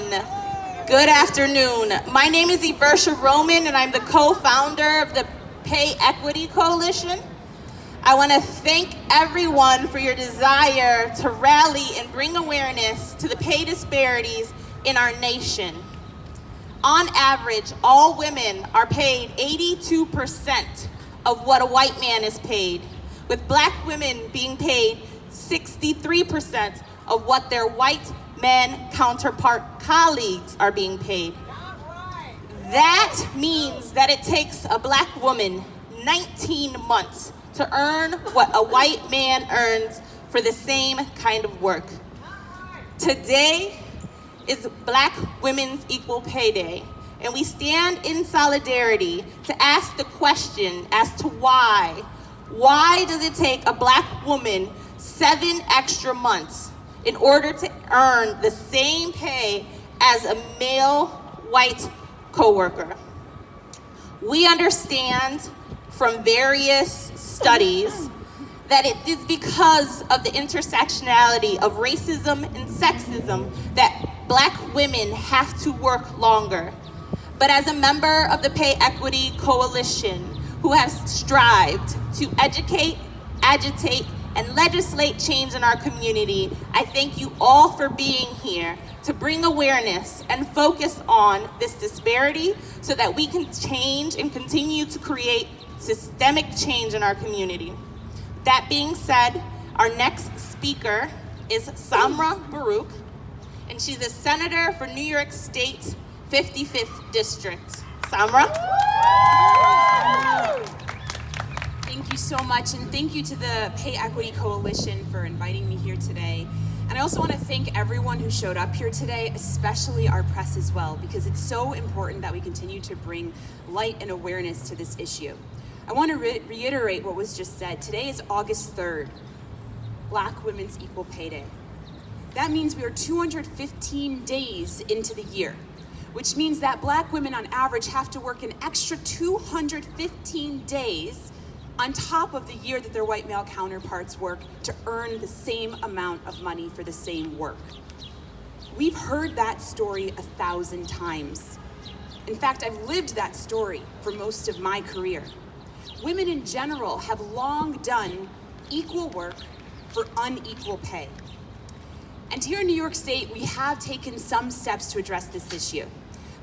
Good afternoon. My name is Eversha Roman, and I'm the co-founder of the Pay Equity Coalition. I want to thank everyone for your desire to rally and bring awareness to the pay disparities in our nation. On average, all women are paid 82% of what a white man is paid, with Black women being paid 63% of what their white men counterpart colleagues are being paid. That means that it takes a Black woman 19 months to earn what a white man earns for the same kind of work. Today is Black Women's Equal Pay Day, and we stand in solidarity to ask the question as to why. Why does it take a Black woman 7 extra months in order to earn the same pay as a male white coworker? We understand from various studies that it is because of the intersectionality of racism and sexism that Black women have to work longer. But as a member of the Pay Equity Coalition, who has strived to educate, agitate, and legislate change in our community, I thank you all for being here to bring awareness and focus on this disparity so that we can change and continue to create systemic change in our community. That being said, our next speaker is Samra Baruch, and she's a senator for New York State 55th District. Samra? Thank you so much, and thank you to the Pay Equity Coalition for inviting me here today. And I also want to thank everyone who showed up here today, especially our press as well, because it's so important that we continue to bring light and awareness to this issue. I want to reiterate what was just said. Today is August 3rd, Black Women's Equal Pay Day. That means we are 215 days into the year, which means that Black women on average have to work an extra 215 days on top of the year that their white male counterparts work to earn the same amount of money for the same work. We've heard that story 1,000 times. In fact, I've lived that story for most of my career. Women in general have long done equal work for unequal pay. And here in New York State, we have taken some steps to address this issue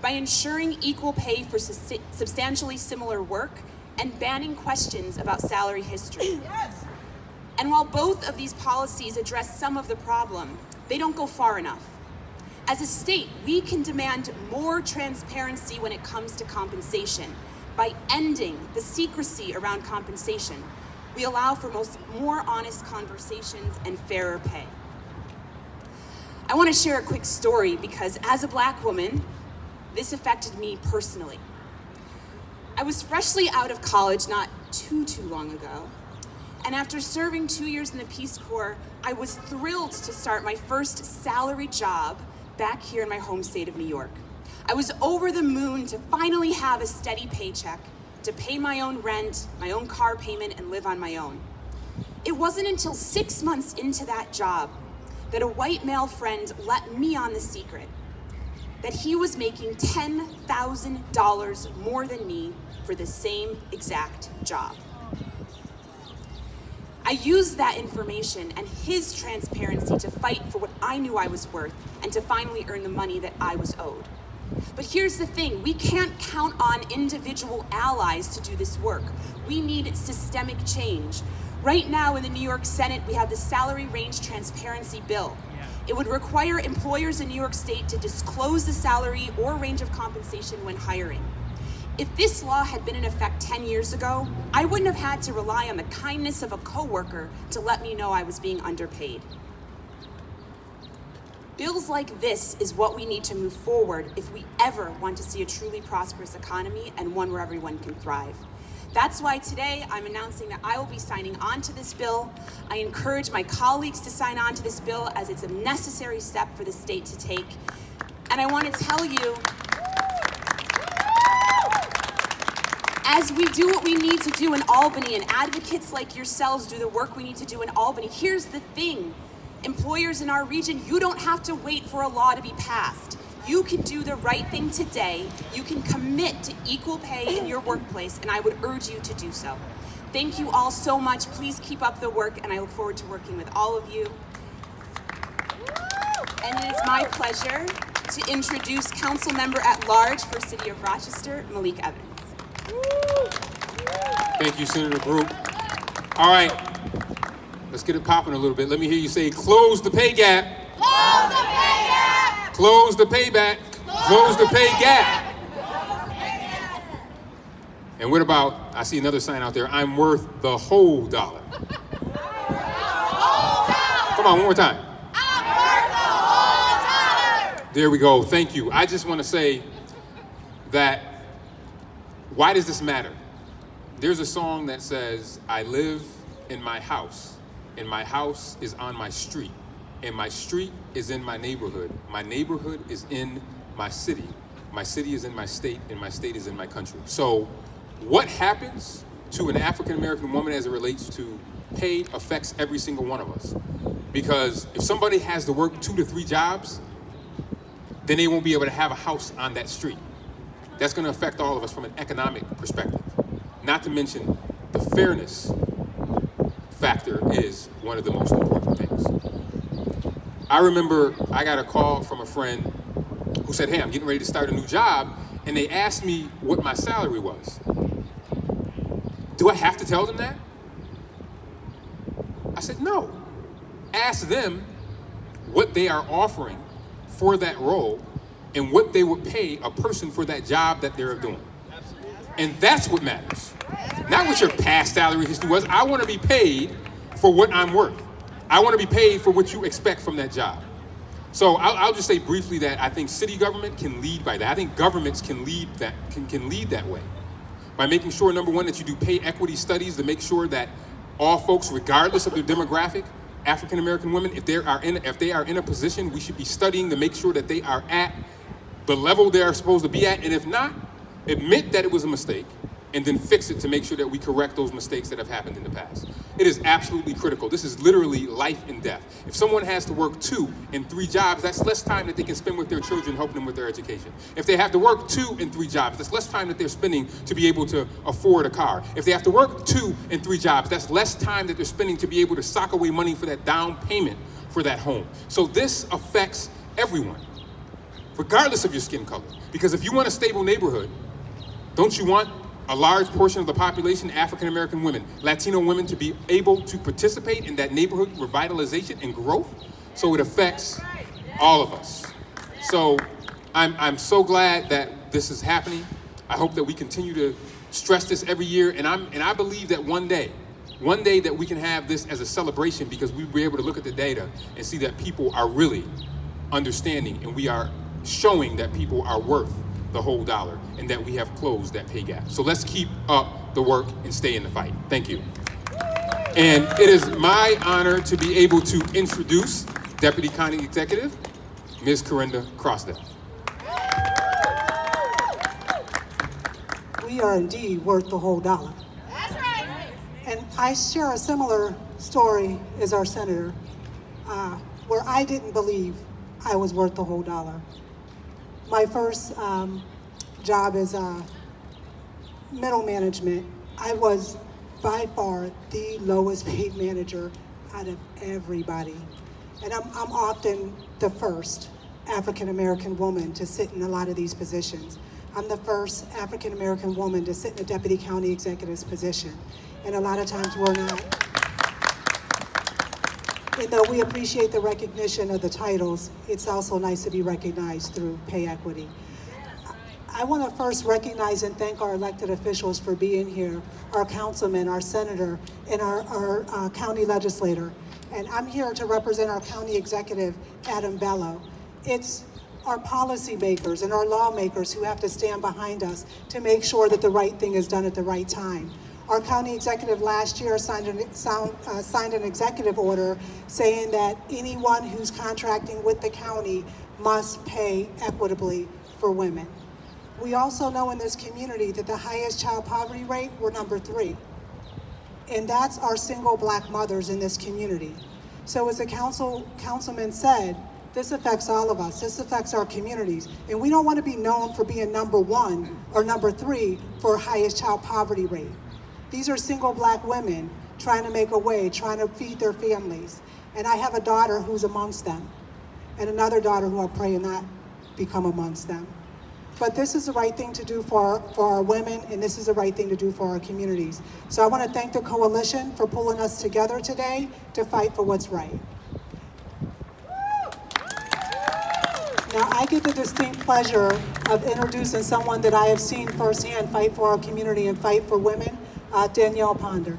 by ensuring equal pay for substantially similar work and banning questions about salary history. Yes. And while both of these policies address some of the problem, they don't go far enough. As a state, we can demand more transparency when it comes to compensation. By ending the secrecy around compensation, we allow for more honest conversations and fairer pay. I want to share a quick story because as a Black woman, this affected me personally. I was freshly out of college not too long ago, and after serving 2 years in the Peace Corps, I was thrilled to start my first salary job back here in my home state of New York. I was over the moon to finally have a steady paycheck, to pay my own rent, my own car payment, and live on my own. It wasn't until 6 months into that job that a white male friend let me on the secret that he was making $10,000 more than me for the same exact job. I used that information and his transparency to fight for what I knew I was worth and to finally earn the money that I was owed. But here's the thing, we can't count on individual allies to do this work. We need systemic change. Right now in the New York Senate, we have the Salary Range Transparency Bill. It would require employers in New York State to disclose the salary or range of compensation when hiring. If this law had been in effect 10 years ago, I wouldn't have had to rely on the kindness of a coworker to let me know I was being underpaid. Bills like this is what we need to move forward if we ever want to see a truly prosperous economy and one where everyone can thrive. That's why today I'm announcing that I will be signing on to this bill. I encourage my colleagues to sign on to this bill as it's a necessary step for the state to take. And I want to tell you, as we do what we need to do in Albany and advocates like yourselves do the work we need to do in Albany, here's the thing. Employers in our region, you don't have to wait for a law to be passed. You can do the right thing today. You can commit to equal pay in your workplace, and I would urge you to do so. Thank you all so much. Please keep up the work, and I look forward to working with all of you. And it is my pleasure to introduce Council Member at Large for City of Rochester, Malik Evans. Thank you, Senator Brooke. All right, let's get it popping a little bit. Let me hear you say, close the pay gap. Close the pay gap! Close the payback. Close the pay gap. And what about, I see another sign out there, I'm worth the whole dollar. Come on, one more time. I'm worth the whole dollar! There we go, thank you. I just want to say that, why does this matter? There's a song that says, I live in my house, and my house is on my street, and my street is in my neighborhood is in my city is in my state, and my state is in my country. So what happens to an African American woman as it relates to pay affects every single one of us. Because if somebody has to work 2 to 3 jobs, then they won't be able to have a house on that street. That's going to affect all of us from an economic perspective. Not to mention the fairness factor is one of the most important things. I remember I got a call from a friend who said, hey, I'm getting ready to start a new job, and they asked me what my salary was. Do I have to tell them that? I said, no. Ask them what they are offering for that role and what they would pay a person for that job that they're doing. And that's what matters. Not what your past salary history was. I want to be paid for what I'm worth. I want to be paid for what you expect from that job. So I'll just say briefly that I think city government can lead by that. I think governments can lead that way by making sure, number one, that you do pay equity studies to make sure that all folks, regardless of their demographic, African American women, if they are in a position, we should be studying to make sure that they are at the level they are supposed to be at, and if not, admit that it was a mistake, and then fix it to make sure that we correct those mistakes that have happened in the past. It is absolutely critical. This is literally life and death. If someone has to work 2 and 3 jobs, that's less time that they can spend with their children, helping them with their education. If they have to work 2 and 3 jobs, that's less time that they're spending to be able to afford a car. If they have to work 2 and 3 jobs, that's less time that they're spending to be able to sock away money for that down payment for that home. So this affects everyone, regardless of your skin color. Because if you want a stable neighborhood, don't you want a large portion of the population, African American women, Latino women, to be able to participate in that neighborhood revitalization and growth? So it affects all of us. So I'm so glad that this is happening. I hope that we continue to stress this every year, and I believe that one day that we can have this as a celebration, because we'll be able to look at the data and see that people are really understanding, and we are showing that people are worth the whole dollar, and that we have closed that pay gap. So let's keep up the work and stay in the fight. Thank you. And it is my honor to be able to introduce Deputy County Executive, Ms. Corinda Crossdale. We are indeed worth the whole dollar. That's right. And I share a similar story as our senator, where I didn't believe I was worth the whole dollar. My first job as middle management, I was by far the lowest paid manager out of everybody. And I'm often the first African American woman to sit in a lot of these positions. I'm the first African American woman to sit in a deputy county executive's position. And a lot of times we're not. And though we appreciate the recognition of the titles, it's also nice to be recognized through pay equity. I want to first recognize and thank our elected officials for being here, our councilman, our senator, and our county legislator. And I'm here to represent our county executive, Adam Bello. It's our policymakers and our lawmakers who have to stand behind us to make sure that the right thing is done at the right time. Our county executive last year signed an executive order saying that anyone who's contracting with the county must pay equitably for women. We also know in this community that the highest child poverty rate, we're number 3. And that's our single black mothers in this community. So as the councilman said, This affects all of us. This affects our communities. And we don't want to be known for being number 1 or number 3 for highest child poverty rate. These are single black women trying to make a way, trying to feed their families. And I have a daughter who's amongst them, and another daughter who I pray not become amongst them. But this is the right thing to do for our women, and this is the right thing to do for our communities. So I want to thank the coalition for pulling us together today to fight for what's right. Now, I get the distinct pleasure of introducing someone that I have seen firsthand fight for our community and fight for women, Danielle Ponder.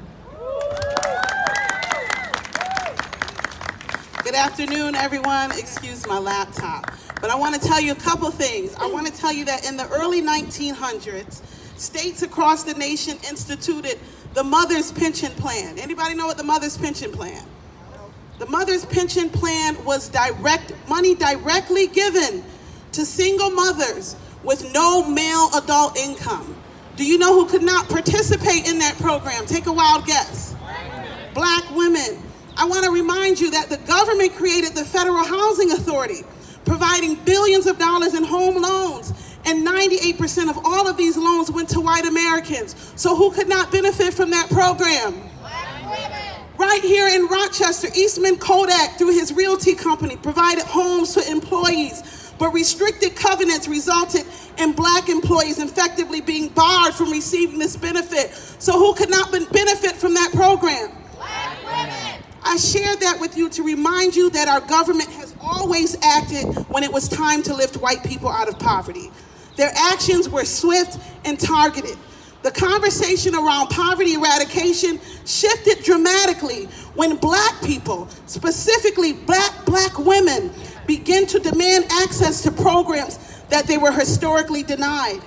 Good afternoon, everyone. Excuse my laptop. But I want to tell you a couple things. I want to tell you that in the early 1900s, states across the nation instituted the Mother's Pension Plan. Anybody know what the Mother's Pension Plan? The Mother's Pension Plan was money directly given to single mothers with no male adult income. Do you know who could not participate in that program? Take a wild guess. Black women. I want to remind you that the government created the Federal Housing Authority, providing billions of dollars in home loans, and 98% of all of these loans went to white Americans. So who could not benefit from that program? Black women. Right here in Rochester, Eastman Kodak, through his realty company, provided homes to employees, but restricted covenants resulted in black employees effectively being barred from receiving this benefit. So who could not benefit from that program? Black women. I shared that with you to remind you that our government has always acted when it was time to lift white people out of poverty. Their actions were swift and targeted. The conversation around poverty eradication shifted dramatically when black people, specifically black women, began to demand access to programs that they were historically denied.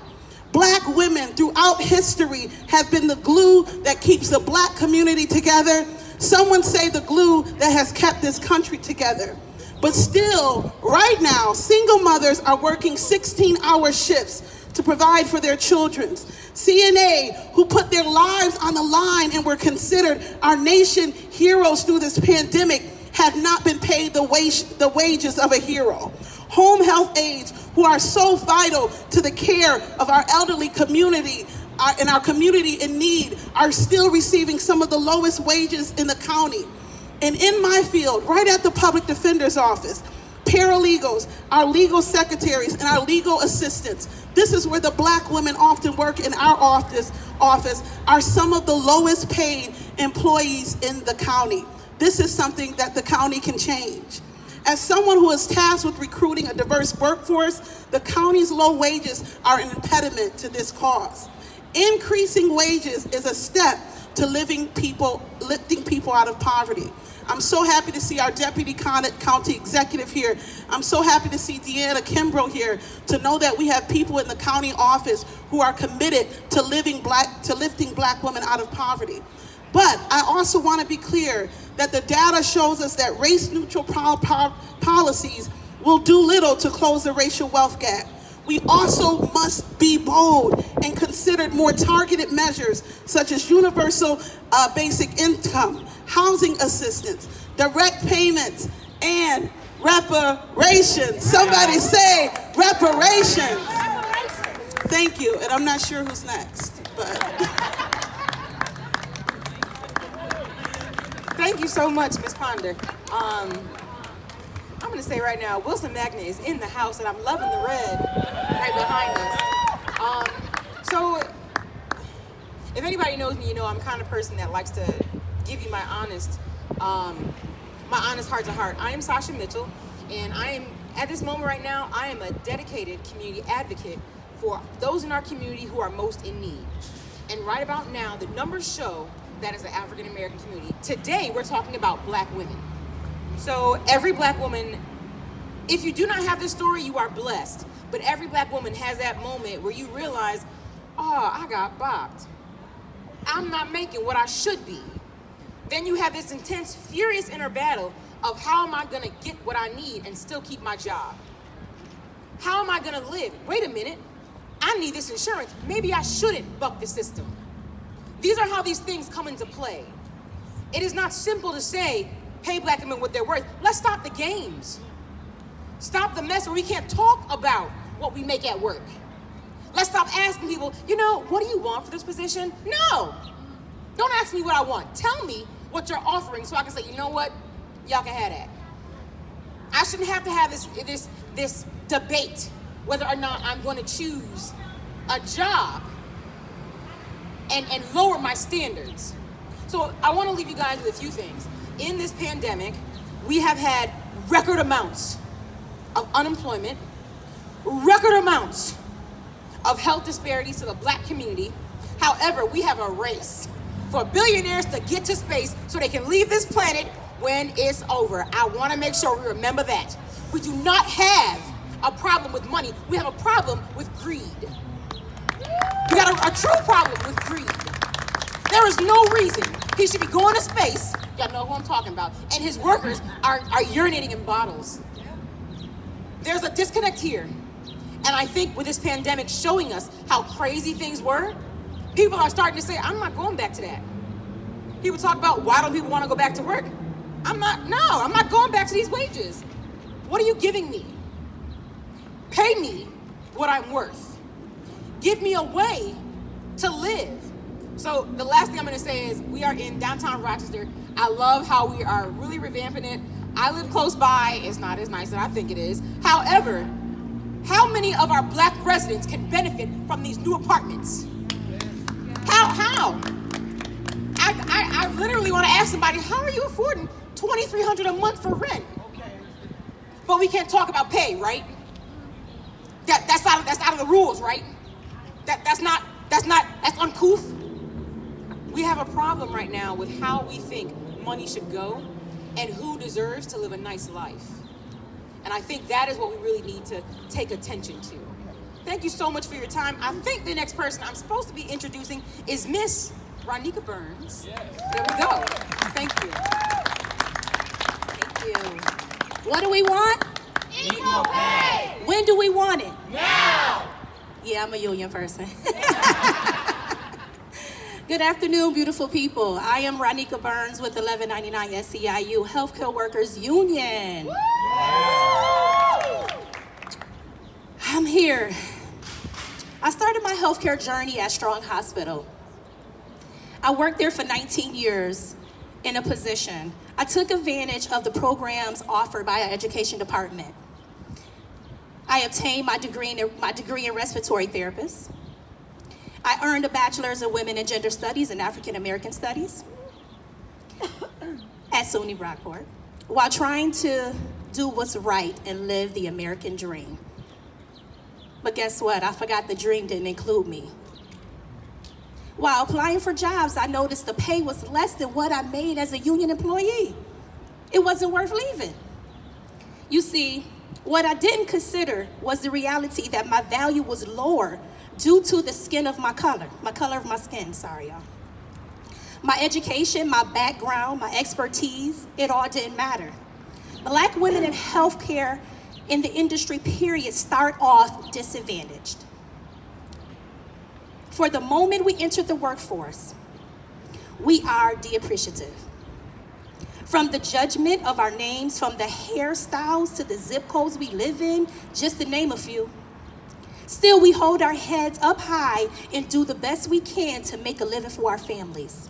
Black women throughout history have been the glue that keeps the black community together. Some would say the glue that has kept this country together. But still, right now, single mothers are working 16-hour shifts to provide for their children. CNA, who put their lives on the line and were considered our nation heroes through this pandemic, have not been paid the wages of a hero. Home health aides, who are so vital to the care of our elderly community, in our community in need, are still receiving some of the lowest wages in the county. And in my field, right at the public defender's office, paralegals, our legal secretaries, and our legal assistants, this is where the black women often work in our office, are some of the lowest paid employees in the county. This is something that the county can change. As someone who is tasked with recruiting a diverse workforce, the county's low wages are an impediment to this cause. Increasing wages is a step to lifting people out of poverty. I'm so happy to see our deputy county executive here. I'm so happy to see Deanna Kimbrough here, to know that we have people in the county office who are committed to lifting black women out of poverty. But I also want to be clear that the data shows us that race-neutral policies will do little to close the racial wealth gap. We also must be bold and consider more targeted measures such as universal basic income, housing assistance, direct payments, and reparations. Somebody say reparations. Thank you, and I'm not sure who's next, but. Thank you so much, Ms. Ponder. I'm gonna say right now, Wilson Magnet is in the house, and I'm loving the red right behind us. So, if anybody knows me, you know I'm the kind of person that likes to give you my honest heart to heart. I am Sasha Mitchell, and at this moment right now, I am a dedicated community advocate for those in our community who are most in need. And right about now, the numbers show that is the African American community. Today, we're talking about black women. So every black woman, if you do not have this story, you are blessed. But every black woman has that moment where you realize, oh, I got bopped. I'm not making what I should be. Then you have this intense, furious inner battle of how am I gonna get what I need and still keep my job? How am I gonna live? Wait a minute, I need this insurance. Maybe I shouldn't buck the system. These are how these things come into play. It is not simple to say, pay black women what they're worth. Let's stop the games. stop the mess where we can't talk about what we make at work. Let's stop asking people, what do you want for this position? No. Don't ask me what I want. Tell me what you're offering so I can say, you know what? Y'all can have that. I shouldn't have to have this debate whether or not I'm going to choose a job and lower my standards. So I want to leave you guys with a few things. In this pandemic, we have had record amounts of unemployment, record amounts of health disparities to the Black community. However, we have a race for billionaires to get to space so they can leave this planet when it's over. I want to make sure we remember that. We do not have a problem with money. We have a problem with greed. We got a true problem with greed. There is no reason he should be going to space. Y'all know who I'm talking about. And his workers are urinating in bottles. There's a disconnect here. And I think with this pandemic showing us how crazy things were, people are starting to say, I'm not going back to that. People talk about, why don't people want to go back to work? I'm not going back to these wages. What are you giving me? Pay me what I'm worth. Give me a way to live. So the last thing I'm gonna say is we are in downtown Rochester. I love how we are really revamping it. I live close by. It's not as nice as I think it is. However, how many of our Black residents can benefit from these new apartments? How? I literally want to ask somebody, how are you affording $2,300 a month for rent? But we can't talk about pay, right? That's out of the rules, right? That's uncouth. We have a problem right now with how we think money should go and who deserves to live a nice life. And I think that is what we really need to take attention to. Thank you so much for your time. I think the next person I'm supposed to be introducing is Miss Ronika Burns. There we go. Thank you. Thank you. What do we want? Equal pay. When do we want it? Now. Yeah, I'm a union person. Good afternoon, beautiful people. I am Ronika Burns with 1199 SEIU Healthcare Workers Union. I'm here. I started my healthcare journey at Strong Hospital. I worked there for 19 years in a position. I took advantage of the programs offered by our education department. I obtained my degree in respiratory therapist. I earned a bachelor's in women and gender studies and African American studies at SUNY Brockport, while trying to do what's right and live the American dream. But guess what? I forgot the dream didn't include me. While applying for jobs, I noticed the pay was less than what I made as a union employee. It wasn't worth leaving. You see, what I didn't consider was the reality that my value was lower due to the skin of my color of my skin, sorry y'all. My education, my background, my expertise, it all didn't matter. Black women in healthcare in the industry, period, start off disadvantaged. For the moment we enter the workforce, we are de-appreciative. From the judgment of our names, from the hairstyles to the zip codes we live in, just to name a few. Still, we hold our heads up high and do the best we can to make a living for our families.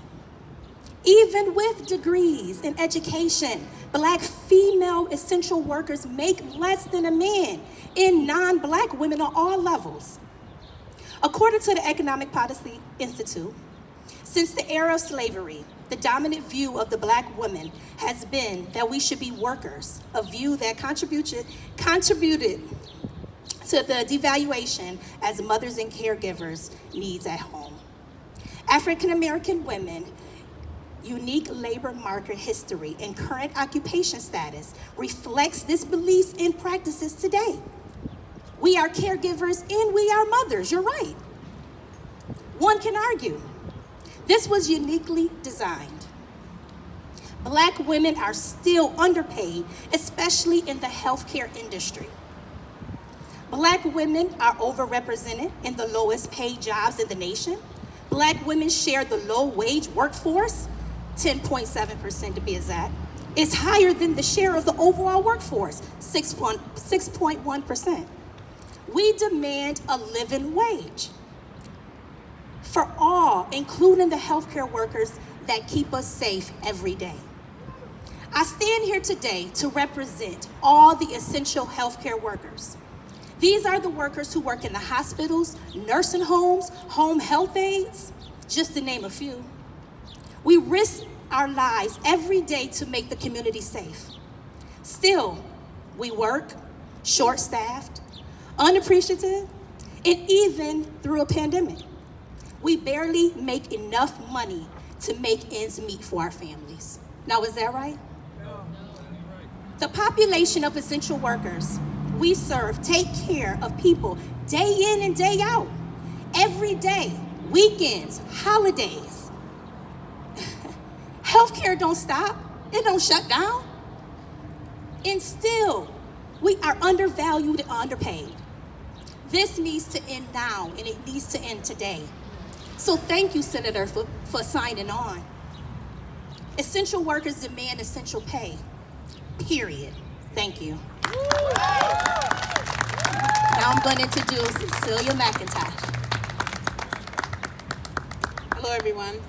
Even with degrees in education, Black female essential workers make less than a man in non-Black women on all levels. According to the Economic Policy Institute, since the era of slavery, the dominant view of the Black woman has been that we should be workers, a view that contributed to the devaluation as mothers and caregivers' needs at home. African American women, unique labor market history, and current occupation status reflects this belief in practices today. We are caregivers and we are mothers, you're right. One can argue, this was uniquely designed. Black women are still underpaid, especially in the healthcare industry. Black women are overrepresented in the lowest paid jobs in the nation. Black women share the low wage workforce, 10.7% to be exact, is higher than the share of the overall workforce, 6.1%. We demand a living wage for all, including the healthcare workers that keep us safe every day. I stand here today to represent all the essential healthcare workers. These are the workers who work in the hospitals, nursing homes, home health aides, just to name a few. We risk our lives every day to make the community safe. Still, we work short-staffed, unappreciative, and even through a pandemic. We barely make enough money to make ends meet for our families. Now, is that right? No. The population of essential workers we serve take care of people day in and day out, every day, weekends, holidays. Healthcare don't stop, it don't shut down. And still, we are undervalued and underpaid. This needs to end now, and it needs to end today. So thank you, Senator, for signing on. Essential workers demand essential pay, period. Thank you. Now I'm going to introduce Cecilia McIntosh. Hello, everyone.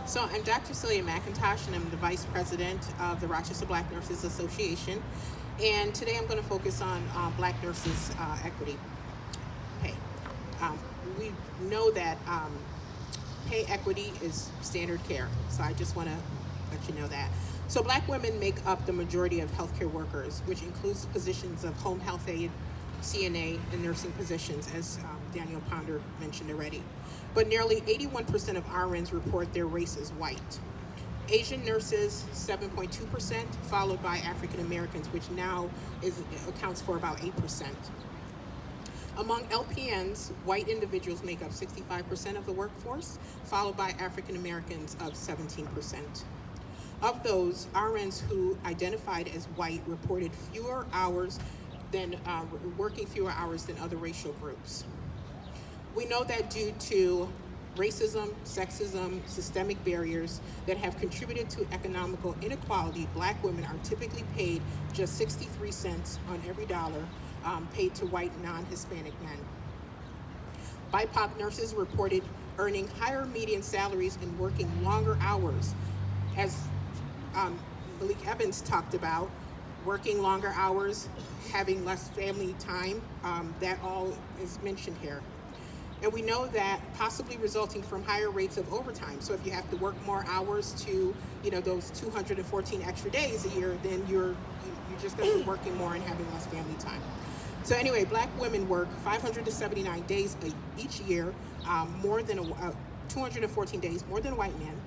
So I'm Dr. Celia McIntosh, and I'm the Vice President of the Rochester Black Nurses Association. And today I'm going to focus on Black nurses' equity pay. We know that pay equity is standard care, so I just want to let you know that. So Black women make up the majority of healthcare workers, which includes positions of home health aide, CNA, and nursing positions, as Daniel Ponder mentioned already. But nearly 81% of RNs report their race as white. Asian nurses, 7.2%, followed by African Americans, which now accounts for about 8%. Among LPNs, white individuals make up 65% of the workforce, followed by African Americans of 17%. Of those, RNs who identified as white reported working fewer hours than other racial groups. We know that due to racism, sexism, systemic barriers that have contributed to economical inequality, Black women are typically paid just 63 cents on every dollar paid to white non-Hispanic men. BIPOC nurses reported earning higher median salaries and working longer hours. As Malik Evans talked about, working longer hours, having less family time, that all is mentioned here. And we know that possibly resulting from higher rates of overtime. So if you have to work more hours to, those 214 extra days a year, then you're just going to be working more and having less family time. So anyway, Black women work 579 days each year, more than 214 days more than white men.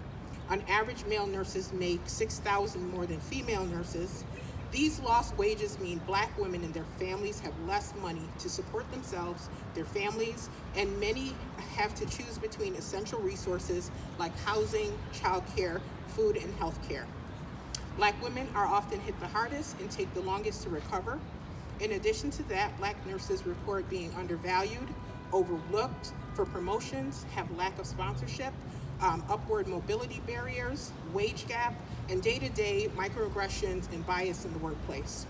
On average, male nurses make $6,000 more than female nurses. These lost wages mean Black women and their families have less money to support themselves, their families, and many have to choose between essential resources like housing, childcare, food, and healthcare. Black women are often hit the hardest and take the longest to recover. In addition to that, Black nurses report being undervalued, overlooked for promotions, have lack of sponsorship, upward mobility barriers, wage gap, and day-to-day microaggressions and bias in the workplace.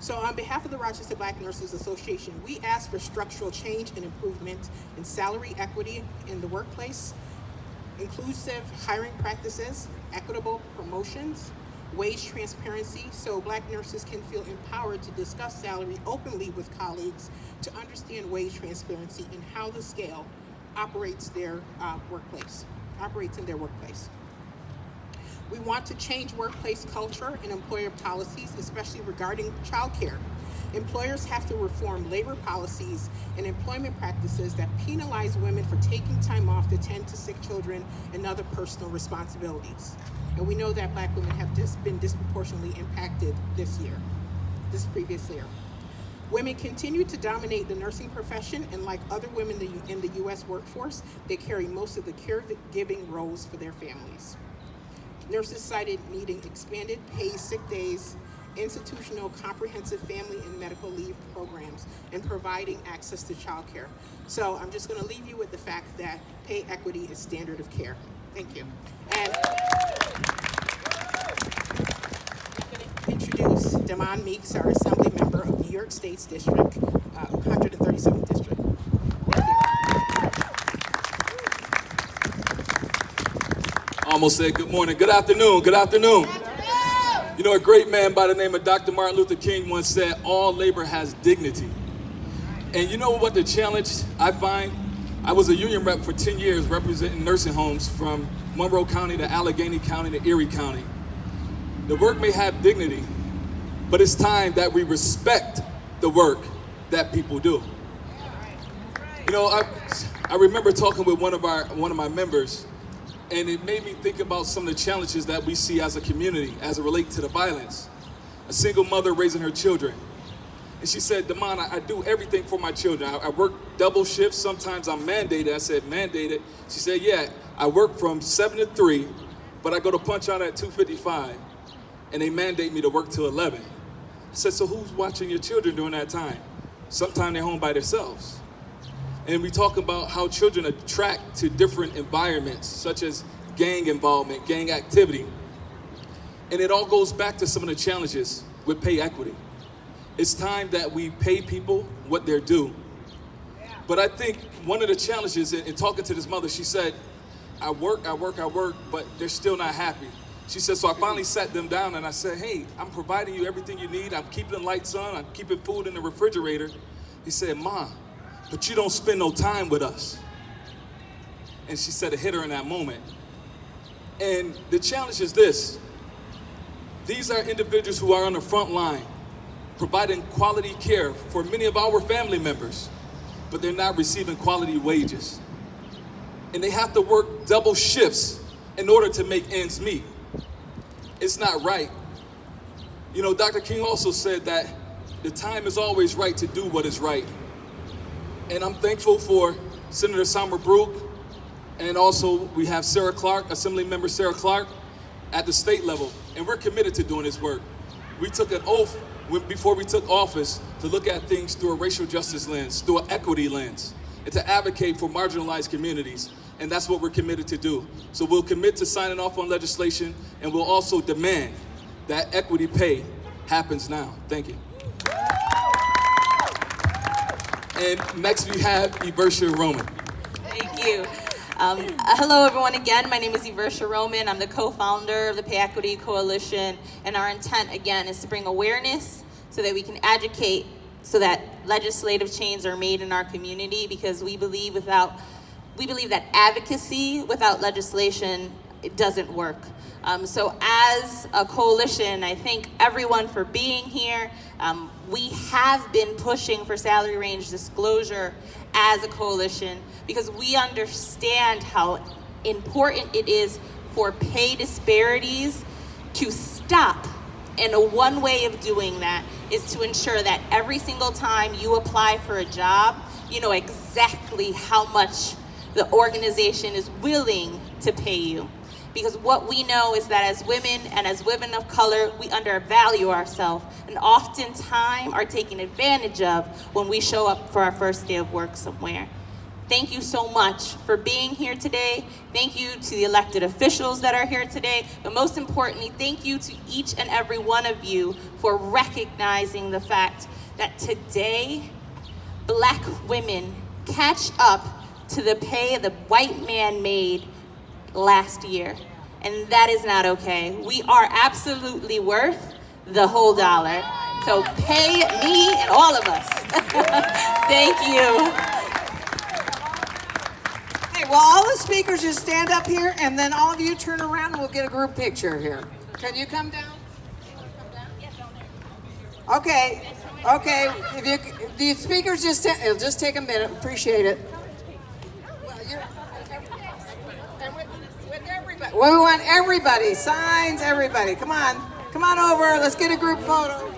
So on behalf of the Rochester Black Nurses Association, we ask for structural change and improvement in salary equity in the workplace, inclusive hiring practices, equitable promotions, wage transparency so Black nurses can feel empowered to discuss salary openly with colleagues, to understand wage transparency and how the scale operates in their workplace. We want to change workplace culture and employer policies, especially regarding childcare. Employers have to reform labor policies and employment practices that penalize women for taking time off to tend to sick children and other personal responsibilities. And we know that Black women have been disproportionately impacted this previous year. Women continue to dominate the nursing profession, and like other women in the U.S. workforce, they carry most of the caregiving roles for their families. Nurses cited needing expanded paid sick days, institutional comprehensive family and medical leave programs, and providing access to childcare. So I'm just going to leave you with the fact that pay equity is standard of care. Thank you. And introduce Damon Meeks, our Assembly Member of New York State's District, 137th District. Almost said good morning. Good afternoon. Good afternoon. You know, a great man by the name of Dr. Martin Luther King once said, all labor has dignity. And you know what the challenge I find? I was a union rep for 10 years representing nursing homes from Monroe County to Allegheny County to Erie County. The work may have dignity, but it's time that we respect the work that people do. You know, I remember talking with one of my members, and it made me think about some of the challenges that we see as a community as it relates to the violence. A single mother raising her children. And she said, Damon, I do everything for my children. I work double shifts. Sometimes I'm mandated. I said, mandated? She said, yeah, I work from 7 to 3, but I go to punch out at 2:55, and they mandate me to work till 11. I said, so who's watching your children during that time? Sometimes they're home by themselves. And we talk about how children attract to different environments, such as gang involvement, gang activity. And it all goes back to some of the challenges with pay equity. It's time that we pay people what they're due. But I think one of the challenges in talking to this mother, she said, I work, but they're still not happy. She said, so I finally sat them down and I said, hey, I'm providing you everything you need. I'm keeping the lights on. I'm keeping food in the refrigerator. He said, Ma, but you don't spend no time with us. And she said it hit her in that moment. And the challenge is this. These are individuals who are on the front line, providing quality care for many of our family members, but they're not receiving quality wages. And they have to work double shifts in order to make ends meet. It's not right. You know, Dr. King also said that the time is always right to do what is right. And I'm thankful for Senator Summer Brook, and also we have Sarah Clark, Assembly Member Sarah Clark, at the state level. And we're committed to doing this work. We took an oath before we took office to look at things through a racial justice lens, through an equity lens, and to advocate for marginalized communities. And that's what we're committed to do. So we'll commit to signing off on legislation, and we'll also demand that equity pay happens now. Thank you. And next we have Eversha Roman. Thank you. Hello, everyone, again. My name is Eversha Roman. I'm the co-founder of the Pay Equity Coalition, and our intent, again, is to bring awareness so that we can educate so that legislative changes are made in our community, because we believe that advocacy without legislation, it doesn't work. So as a coalition, I thank everyone for being here. We have been pushing for salary range disclosure as a coalition because we understand how important it is for pay disparities to stop. And one way of doing that is to ensure that every single time you apply for a job, you know exactly how much the organization is willing to pay you. Because what we know is that as women and as women of color, we undervalue ourselves and oftentimes are taken advantage of when we show up for our first day of work somewhere. Thank you so much for being here today. Thank you to the elected officials that are here today. But most importantly, thank you to each and every one of you for recognizing the fact that today, Black women catch up to the pay the white man made last year. And that is not okay. We are absolutely worth the whole dollar. So pay me and all of us. Thank you. Hey, well, all the speakers just stand up here, and then all of you turn around and we'll get a group picture here. Can you come down? Okay, if the speakers it'll just take a minute, appreciate it. We want everybody, signs, everybody. Come on over, let's get a group photo.